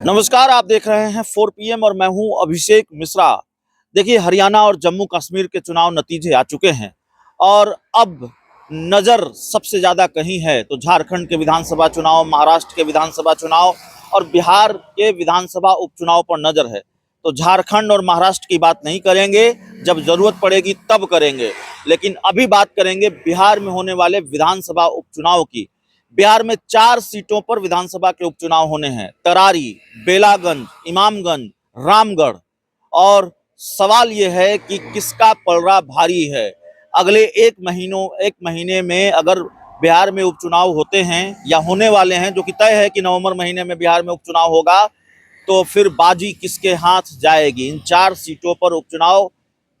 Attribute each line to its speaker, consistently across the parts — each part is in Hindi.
Speaker 1: नमस्कार, आप देख रहे हैं 4 PM और मैं हूं अभिषेक मिश्रा। देखिए, हरियाणा और जम्मू कश्मीर के चुनाव नतीजे आ चुके हैं और अब नज़र सबसे ज़्यादा कहीं है तो झारखंड के विधानसभा चुनाव, महाराष्ट्र के विधानसभा चुनाव और बिहार के विधानसभा उपचुनाव पर नज़र है। तो झारखंड और महाराष्ट्र की बात नहीं करेंगे, जब ज़रूरत पड़ेगी तब करेंगे, लेकिन अभी बात करेंगे बिहार में होने वाले विधानसभा उपचुनाव की। बिहार में 4 सीटों पर विधानसभा के उपचुनाव होने हैं। तरारी, बेलागंज, इमामगंज, रामगढ़। और सवाल यह है कि किसका पलड़ा भारी है। अगले एक महीने में अगर बिहार में उपचुनाव होते हैं या होने वाले हैं, जो कि तय है कि नवंबर महीने में बिहार में उपचुनाव होगा, तो फिर बाजी किसके हाथ जाएगी। इन 4 सीटों पर उपचुनाव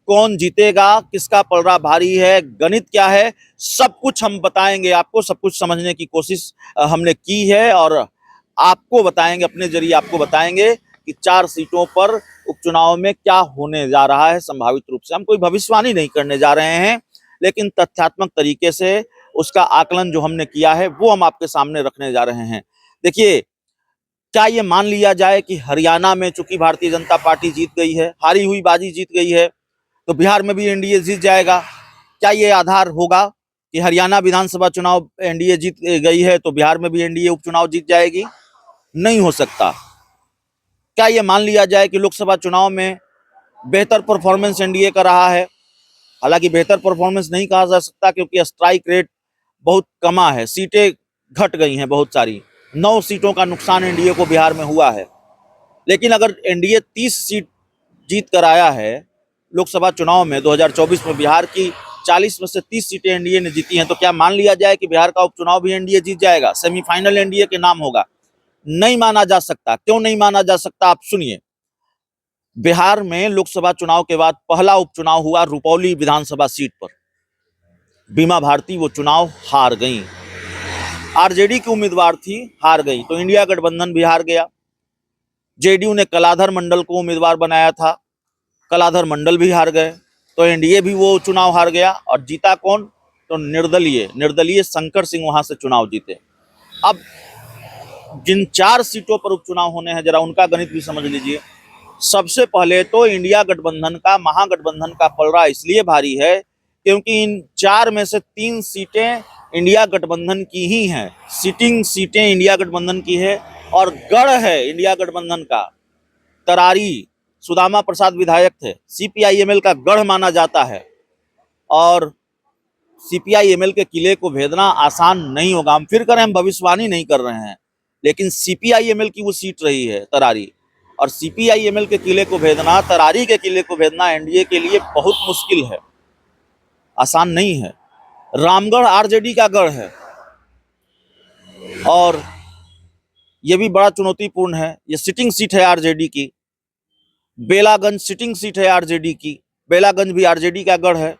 Speaker 1: कौन जीतेगा, किसका पलड़ा भारी है, गणित क्या है, सब कुछ हम बताएंगे आपको। सब कुछ समझने की कोशिश हमने की है और आपको बताएंगे, अपने जरिए आपको बताएंगे कि 4 सीटों पर उपचुनाव में क्या होने जा रहा है। संभावित रूप से हम कोई भविष्यवाणी नहीं करने जा रहे हैं, लेकिन तथ्यात्मक तरीके से उसका आकलन जो हमने किया है वो हम आपके सामने रखने जा रहे हैं। देखिए, क्या ये मान लिया जाए कि हरियाणा में चूंकि भारतीय जनता पार्टी जीत गई है, हारी हुई बाजी जीत गई है, तो बिहार में भी एनडीए जीत जाएगा? क्या ये आधार होगा कि हरियाणा विधानसभा चुनाव एनडीए जीत गई है तो बिहार में भी एनडीए उपचुनाव जीत जाएगी? नहीं हो सकता। क्या ये मान लिया जाए कि लोकसभा चुनाव में बेहतर परफॉर्मेंस एनडीए का रहा है? हालांकि बेहतर परफॉर्मेंस नहीं कहा जा सकता, क्योंकि स्ट्राइक रेट बहुत कमा है, सीटें घट गई हैं बहुत सारी। 9 सीटों का नुकसान एनडीए को बिहार में हुआ है। लेकिन अगर एनडीए 30 सीट जीत कर आया है लोकसभा चुनाव में 2024 में, बिहार की 40 में से 30 सीटें एनडीए ने जीती हैं, तो क्या मान लिया जाए कि बिहार का उपचुनाव भी एनडीए जीत जाएगा? सेमीफाइनल एनडीए के नाम होगा? नहीं माना जा सकता। क्यों नहीं माना जा सकता, आप सुनिए। बिहार में लोकसभा चुनाव के बाद पहला उपचुनाव हुआ रुपौली विधानसभा सीट पर। बीमा भारती वो चुनाव हार गई। आरजेडी की उम्मीदवार थी, हार गई, तो इंडिया गठबंधन भी हार गया। जेडीयू ने कलाधर मंडल को उम्मीदवार बनाया था, कलाधर मंडल भी हार गए, तो एनडीए भी वो चुनाव हार गया। और जीता कौन? तो निर्दलीय शंकर सिंह वहां से चुनाव जीते। अब जिन 4 सीटों पर उपचुनाव होने हैं, जरा उनका गणित भी समझ लीजिए। सबसे पहले तो इंडिया गठबंधन का, महागठबंधन का पलड़ा इसलिए भारी है क्योंकि इन 4 में से 3 सीटें इंडिया गठबंधन की ही हैं। सिटिंग सीटें इंडिया गठबंधन की है और गढ़ है इंडिया गठबंधन का। तरारी, सुदामा प्रसाद विधायक थे, सीपीआईएमएल का गढ़ माना जाता है और सीपीआईएमएल के किले को भेदना आसान नहीं होगा। हम फिर करें, हम भविष्यवाणी नहीं कर रहे हैं, लेकिन सीपीआईएमएल की वो सीट रही है तरारी, और सीपीआईएमएल के किले को भेदना, तरारी के किले को भेदना एनडीए के लिए बहुत मुश्किल है, आसान नहीं है। रामगढ़ आरजेडी का गढ़ है और ये भी बड़ा चुनौतीपूर्ण है। ये सिटिंग सीट है आरजेडी की। बेलागंज सिटिंग सीट है आरजेडी की, बेलागंज भी आरजेडी का गढ़ है।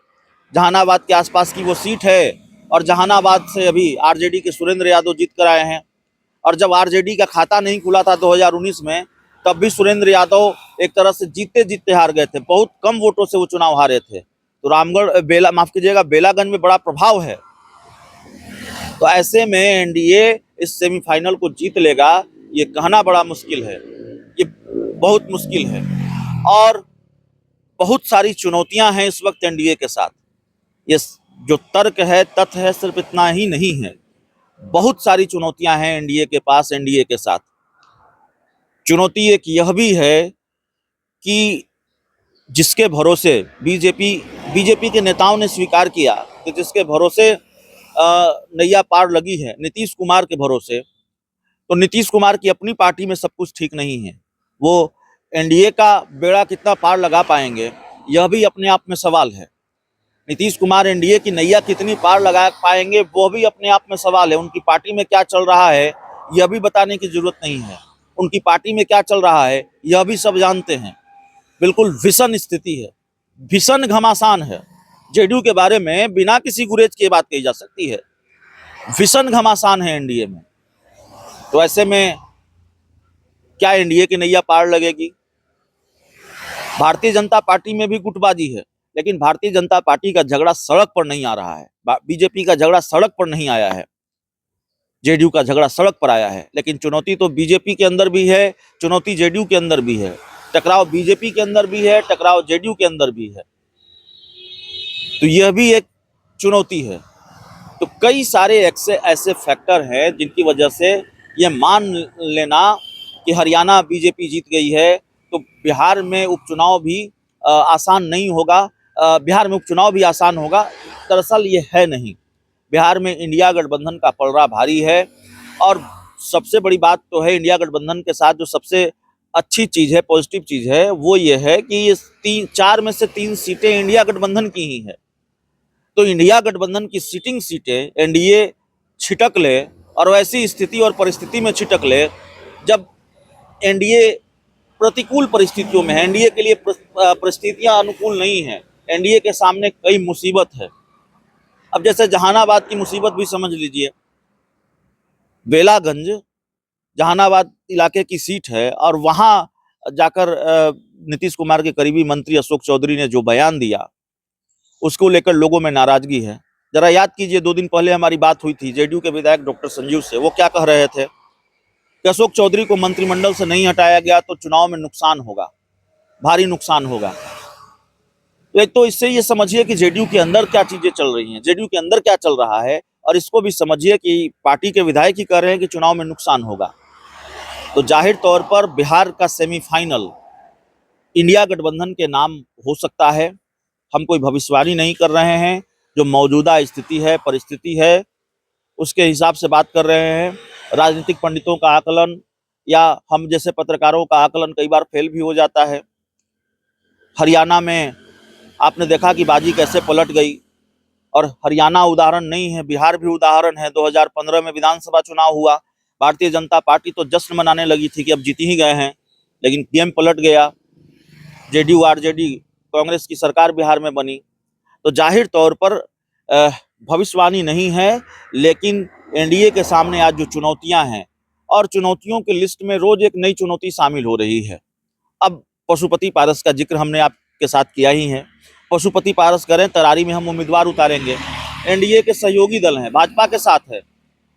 Speaker 1: जहानाबाद के आसपास की वो सीट है और जहानाबाद से अभी आरजेडी के सुरेंद्र यादव जीत कर आए हैं। और जब आरजेडी का खाता नहीं खुला था 2019 में, तब भी सुरेंद्र यादव एक तरह से जीतते जीतते हार गए थे, बहुत कम वोटों से वो चुनाव हारे थे। तो माफ कीजिएगा, बेलागंज में बड़ा प्रभाव है। तो ऐसे में एनडीए इस सेमीफाइनल को जीत लेगा, ये कहना बड़ा मुश्किल है, ये बहुत मुश्किल है। और बहुत सारी चुनौतियां हैं इस वक्त एनडीए के साथ। ये जो तर्क है, तथ्य है, सिर्फ इतना ही नहीं है, बहुत सारी चुनौतियां हैं एनडीए के पास, एनडीए के साथ। चुनौती एक यह भी है कि जिसके भरोसे बीजेपी के नेताओं ने स्वीकार किया कि जिसके भरोसे नैया पार लगी है, नीतीश कुमार के भरोसे, तो नीतीश कुमार की अपनी पार्टी में सब कुछ ठीक नहीं है। वो एनडीए का बेड़ा कितना पार लगा पाएंगे, यह भी अपने आप में सवाल है। नीतीश कुमार एनडीए की नैया कितनी पार लगा पाएंगे, वो भी अपने आप में सवाल है। उनकी पार्टी में क्या चल रहा है यह भी बताने की जरूरत नहीं है, उनकी पार्टी में क्या चल रहा है यह भी सब जानते हैं। बिल्कुल भीषण स्थिति है, भीषण घमासान है। जेडीयू के बारे में बिना किसी गुरेज के बात कही जा सकती है, भीषण घमासान है एनडीए में। तो ऐसे में क्या एनडीए की नैया पार लगेगी? भारतीय जनता पार्टी में भी गुटबाजी है, लेकिन भारतीय जनता पार्टी का झगड़ा सड़क पर नहीं आ रहा है, बीजेपी का झगड़ा सड़क पर नहीं आया है। जेडीयू का झगड़ा सड़क पर आया है, लेकिन चुनौती तो बीजेपी के अंदर भी है, चुनौती जेडीयू के अंदर भी है, टकराव बीजेपी के अंदर भी है, टकराव जेडीयू के अंदर भी है। तो यह भी एक चुनौती है। तो कई सारे ऐसे फैक्टर हैं जिनकी वजह से ये मान लेना कि हरियाणा बीजेपी जीत गई है तो बिहार में उपचुनाव भी आसान नहीं होगा, बिहार में उपचुनाव भी आसान होगा। दरअसल ये है नहीं। बिहार में इंडिया गठबंधन का पलड़ा भारी है और सबसे बड़ी बात तो है इंडिया गठबंधन के साथ जो सबसे अच्छी चीज़ है, पॉजिटिव चीज़ है, वो ये है कि ये 4 में से 3 सीटें इंडिया गठबंधन की ही है। तो इंडिया गठबंधन की सिटिंग सीटें एनडीए छिटक ले और वैसी स्थिति और परिस्थिति में छिटक ले जब एनडीए प्रतिकूल परिस्थितियों में है, एनडीए के लिए परिस्थितियां अनुकूल नहीं है, एनडीए के सामने कई मुसीबत है। अब जैसे जहानाबाद की मुसीबत भी समझ लीजिए, बेलागंज जहानाबाद इलाके की सीट है और वहां जाकर नीतीश कुमार के करीबी मंत्री अशोक चौधरी ने जो बयान दिया उसको लेकर लोगों में नाराजगी है। जरा याद कीजिए, 2 दिन पहले हमारी बात हुई थी जेडीयू के विधायक डॉक्टर संजीव से। वो क्या कह रहे थे कि अशोक चौधरी को मंत्रिमंडल से नहीं हटाया गया तो चुनाव में नुकसान होगा, भारी नुकसान होगा। तो एक तो इससे ये समझिए कि जेडीयू के अंदर क्या चीजें चल रही हैं, जेडीयू के अंदर क्या चल रहा है, और इसको भी समझिए कि पार्टी के विधायक ही कह रहे हैं कि चुनाव में नुकसान होगा। तो जाहिर तौर पर बिहार का सेमीफाइनल इंडिया गठबंधन के नाम हो सकता है। हम कोई भविष्यवाणी नहीं कर रहे हैं, जो मौजूदा स्थिति है, परिस्थिति है, उसके हिसाब से बात कर रहे हैं। राजनीतिक पंडितों का आकलन या हम जैसे पत्रकारों का आकलन कई बार फेल भी हो जाता है। हरियाणा में आपने देखा कि बाजी कैसे पलट गई, और हरियाणा उदाहरण नहीं है, बिहार भी उदाहरण है। 2015 में विधानसभा चुनाव हुआ, भारतीय जनता पार्टी तो जश्न मनाने लगी थी कि अब जीत ही गए हैं, लेकिन गेम पलट गया, जेडीयू आरजेडी कांग्रेस की सरकार बिहार में बनी। तो जाहिर तौर पर भविष्यवाणी नहीं है, लेकिन एनडीए के सामने आज जो चुनौतियां हैं, और चुनौतियों की लिस्ट में रोज एक नई चुनौती शामिल हो रही है। अब पशुपति पारस का जिक्र हमने आपके साथ किया ही है। पशुपति पारस करें, तरारी में हम उम्मीदवार उतारेंगे, एनडीए के सहयोगी दल हैं, भाजपा के साथ है,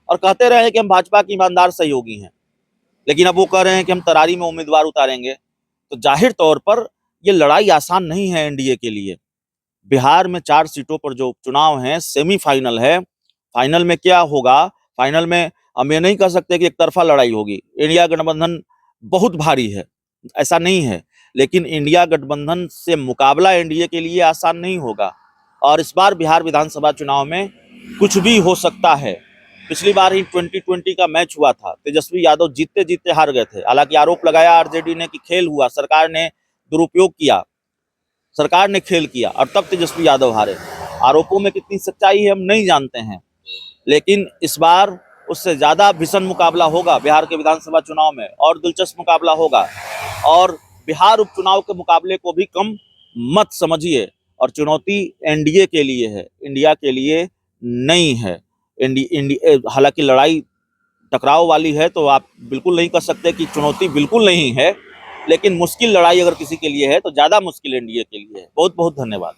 Speaker 1: और कहते रहे कि हम भाजपा के ईमानदार सहयोगी हैं, लेकिन अब वो कह रहे हैं कि हम तरारी में उम्मीदवार उतारेंगे। तो जाहिर तौर पर ये लड़ाई आसान नहीं है एनडीए के लिए। बिहार में 4 सीटों पर जो चुनाव हैं, सेमीफाइनल है। फाइनल में क्या होगा, फाइनल में हम ये नहीं कह सकते कि एक तरफा लड़ाई होगी। इंडिया गठबंधन बहुत भारी है, ऐसा नहीं है, लेकिन इंडिया गठबंधन से मुकाबला एनडीए के लिए आसान नहीं होगा। और इस बार बिहार विधानसभा चुनाव में कुछ भी हो सकता है। पिछली बार ही 2020 का मैच हुआ था, तेजस्वी यादव जीतते जीतते हार गए थे। हालांकि आरोप लगाया आरजेडी ने कि खेल हुआ, सरकार ने दुरुपयोग किया, सरकार ने खेल किया, और तब तेजस्वी यादव हारे। आरोपों में कितनी सच्चाई है हम नहीं जानते हैं, लेकिन इस बार उससे ज्यादा भीषण मुकाबला होगा बिहार के विधानसभा चुनाव में, और दिलचस्प मुकाबला होगा। और बिहार उपचुनाव के मुकाबले को भी कम मत समझिए। और चुनौती एनडीए के लिए है, इंडिया के लिए नहीं है। हालांकि लड़ाई टकराव वाली है, तो आप बिल्कुल नहीं कह सकते कि चुनौती बिल्कुल नहीं है, लेकिन मुश्किल लड़ाई अगर किसी के लिए है तो ज्यादा मुश्किल एनडीए के लिए है। बहुत बहुत धन्यवाद।